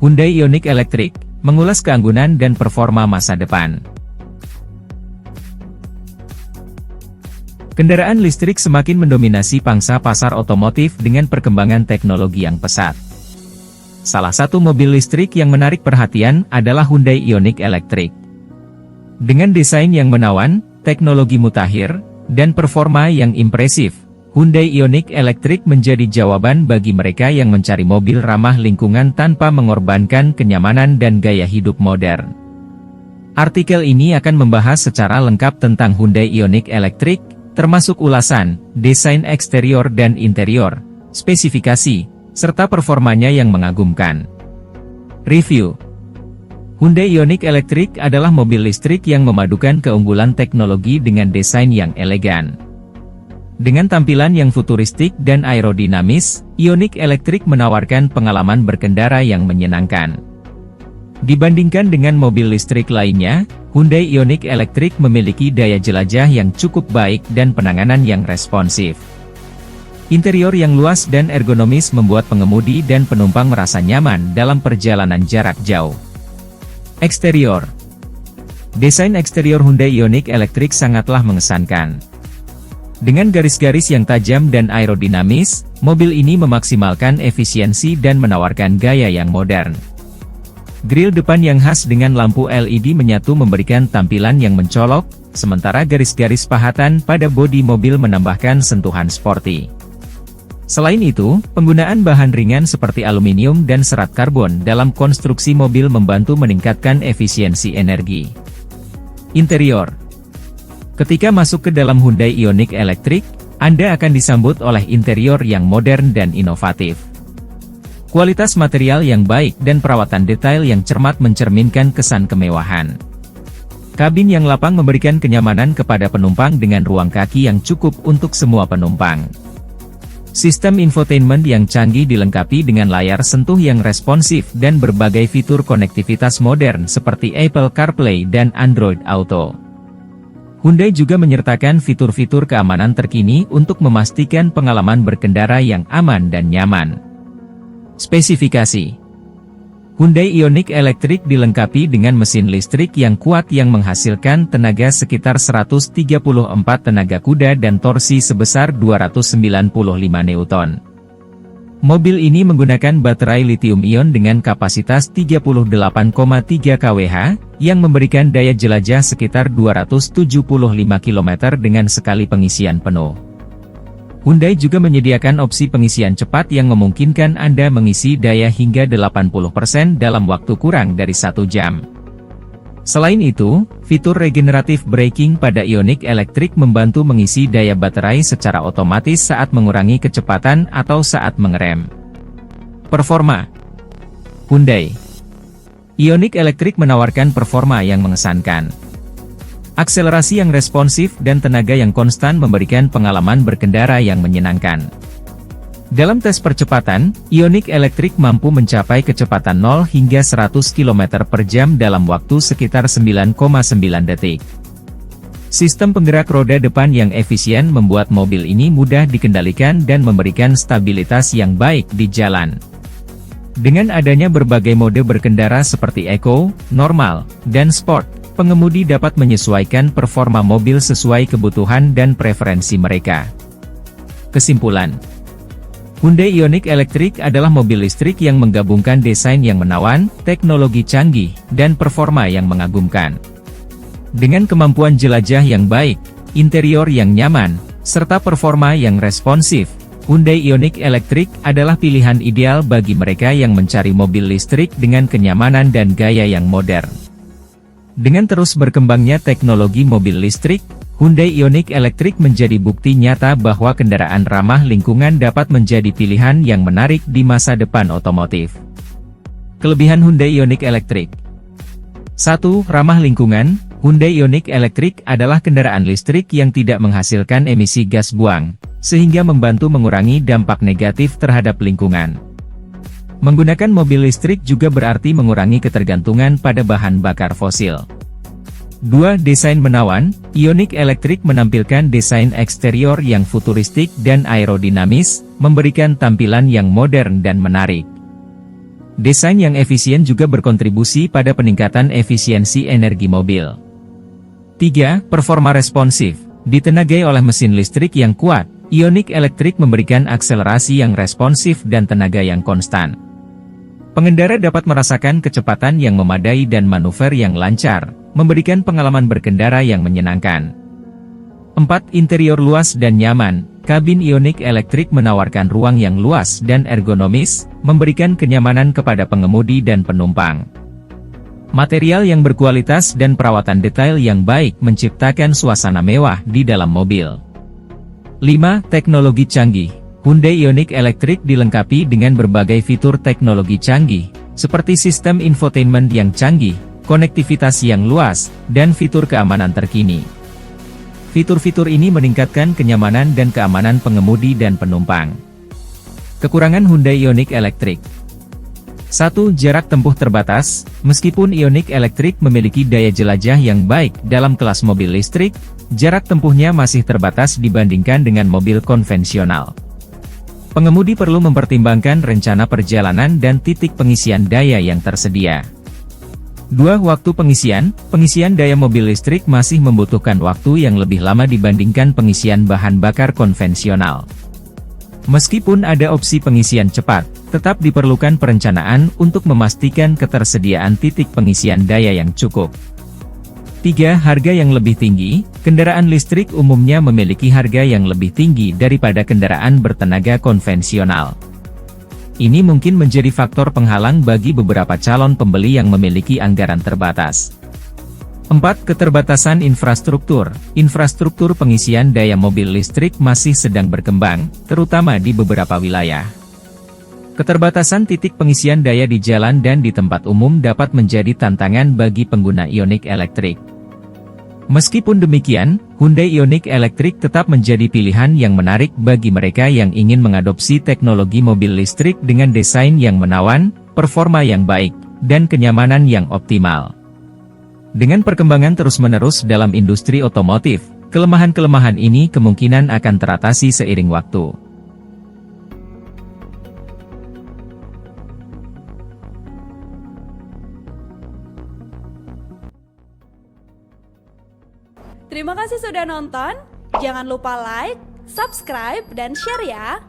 Hyundai Ioniq Electric, mengulas keanggunan dan performa masa depan. Kendaraan listrik semakin mendominasi pangsa pasar otomotif dengan perkembangan teknologi yang pesat. Salah satu mobil listrik yang menarik perhatian adalah Hyundai Ioniq Electric. Dengan desain yang menawan, teknologi mutakhir, dan performa yang impresif, Hyundai Ioniq Electric menjadi jawaban bagi mereka yang mencari mobil ramah lingkungan tanpa mengorbankan kenyamanan dan gaya hidup modern. Artikel ini akan membahas secara lengkap tentang Hyundai Ioniq Electric, termasuk ulasan, desain eksterior dan interior, spesifikasi, serta performanya yang mengagumkan. Review. Hyundai Ioniq Electric adalah mobil listrik yang memadukan keunggulan teknologi dengan desain yang elegan. Dengan tampilan yang futuristik dan aerodinamis, Ioniq Electric menawarkan pengalaman berkendara yang menyenangkan. Dibandingkan dengan mobil listrik lainnya, Hyundai Ioniq Electric memiliki daya jelajah yang cukup baik dan penanganan yang responsif. Interior yang luas dan ergonomis membuat pengemudi dan penumpang merasa nyaman dalam perjalanan jarak jauh. Eksterior. Desain eksterior Hyundai Ioniq Electric sangatlah mengesankan. Dengan garis-garis yang tajam dan aerodinamis, mobil ini memaksimalkan efisiensi dan menawarkan gaya yang modern. Grill depan yang khas dengan lampu LED menyatu memberikan tampilan yang mencolok, sementara garis-garis pahatan pada bodi mobil menambahkan sentuhan sporty. Selain itu, penggunaan bahan ringan seperti aluminium dan serat karbon dalam konstruksi mobil membantu meningkatkan efisiensi energi. Interior. Ketika masuk ke dalam Hyundai Ioniq Electric, Anda akan disambut oleh interior yang modern dan inovatif. Kualitas material yang baik dan perawatan detail yang cermat mencerminkan kesan kemewahan. Kabin yang lapang memberikan kenyamanan kepada penumpang dengan ruang kaki yang cukup untuk semua penumpang. Sistem infotainment yang canggih dilengkapi dengan layar sentuh yang responsif dan berbagai fitur konektivitas modern seperti Apple CarPlay dan Android Auto. Hyundai juga menyertakan fitur-fitur keamanan terkini untuk memastikan pengalaman berkendara yang aman dan nyaman. Spesifikasi. Hyundai Ioniq Electric dilengkapi dengan mesin listrik yang kuat yang menghasilkan tenaga sekitar 134 tenaga kuda dan torsi sebesar 295 Newton. Mobil ini menggunakan baterai lithium-ion dengan kapasitas 38,3 kWh, yang memberikan daya jelajah sekitar 275 km dengan sekali pengisian penuh. Hyundai juga menyediakan opsi pengisian cepat yang memungkinkan Anda mengisi daya hingga 80% dalam waktu kurang dari 1 jam. Selain itu, fitur regeneratif braking pada Ioniq Electric membantu mengisi daya baterai secara otomatis saat mengurangi kecepatan atau saat mengerem. Performa. Hyundai Ioniq Electric menawarkan performa yang mengesankan. Akselerasi yang responsif dan tenaga yang konstan memberikan pengalaman berkendara yang menyenangkan. Dalam tes percepatan, Ioniq Electric mampu mencapai kecepatan 0 hingga 100 km per jam dalam waktu sekitar 9,9 detik. Sistem penggerak roda depan yang efisien membuat mobil ini mudah dikendalikan dan memberikan stabilitas yang baik di jalan. Dengan adanya berbagai mode berkendara seperti Eco, Normal, dan Sport, pengemudi dapat menyesuaikan performa mobil sesuai kebutuhan dan preferensi mereka. Kesimpulan. Hyundai Ioniq Electric adalah mobil listrik yang menggabungkan desain yang menawan, teknologi canggih, dan performa yang mengagumkan. Dengan kemampuan jelajah yang baik, interior yang nyaman, serta performa yang responsif, Hyundai Ioniq Electric adalah pilihan ideal bagi mereka yang mencari mobil listrik dengan kenyamanan dan gaya yang modern. Dengan terus berkembangnya teknologi mobil listrik, Hyundai Ioniq Electric menjadi bukti nyata bahwa kendaraan ramah lingkungan dapat menjadi pilihan yang menarik di masa depan otomotif. Kelebihan Hyundai Ioniq Electric. 1. Ramah lingkungan. Hyundai Ioniq Electric adalah kendaraan listrik yang tidak menghasilkan emisi gas buang, sehingga membantu mengurangi dampak negatif terhadap lingkungan. Menggunakan mobil listrik juga berarti mengurangi ketergantungan pada bahan bakar fosil. 2. Desain menawan. Ioniq Electric menampilkan desain eksterior yang futuristik dan aerodinamis, memberikan tampilan yang modern dan menarik. Desain yang efisien juga berkontribusi pada peningkatan efisiensi energi mobil. 3. Performa responsif. Ditenagai oleh mesin listrik yang kuat, Ioniq Electric memberikan akselerasi yang responsif dan tenaga yang konstan. Pengendara dapat merasakan kecepatan yang memadai dan manuver yang lancar, memberikan pengalaman berkendara yang menyenangkan. 4. Interior luas dan nyaman. Kabin Ioniq Electric menawarkan ruang yang luas dan ergonomis, memberikan kenyamanan kepada pengemudi dan penumpang. Material yang berkualitas dan perawatan detail yang baik menciptakan suasana mewah di dalam mobil. 5. Teknologi canggih. Hyundai Ioniq Electric dilengkapi dengan berbagai fitur teknologi canggih, seperti sistem infotainment yang canggih, konektivitas yang luas, dan fitur keamanan terkini. Fitur-fitur ini meningkatkan kenyamanan dan keamanan pengemudi dan penumpang. Kekurangan Hyundai Ioniq Electric. 1. Jarak tempuh terbatas. Meskipun Ioniq Electric memiliki daya jelajah yang baik dalam kelas mobil listrik, jarak tempuhnya masih terbatas dibandingkan dengan mobil konvensional. Pengemudi perlu mempertimbangkan rencana perjalanan dan titik pengisian daya yang tersedia. 2. Waktu pengisian. Pengisian daya mobil listrik masih membutuhkan waktu yang lebih lama dibandingkan pengisian bahan bakar konvensional. Meskipun ada opsi pengisian cepat, tetap diperlukan perencanaan untuk memastikan ketersediaan titik pengisian daya yang cukup. 3. Harga yang lebih tinggi. Kendaraan listrik umumnya memiliki harga yang lebih tinggi daripada kendaraan bertenaga konvensional. Ini mungkin menjadi faktor penghalang bagi beberapa calon pembeli yang memiliki anggaran terbatas. 4. Keterbatasan infrastruktur. Infrastruktur pengisian daya mobil listrik masih sedang berkembang, terutama di beberapa wilayah. Keterbatasan titik pengisian daya di jalan dan di tempat umum dapat menjadi tantangan bagi pengguna Ioniq Electric. Meskipun demikian, Hyundai Ioniq Electric tetap menjadi pilihan yang menarik bagi mereka yang ingin mengadopsi teknologi mobil listrik dengan desain yang menawan, performa yang baik, dan kenyamanan yang optimal. Dengan perkembangan terus-menerus dalam industri otomotif, kelemahan-kelemahan ini kemungkinan akan teratasi seiring waktu. Terima kasih sudah nonton, jangan lupa like, subscribe, dan share ya!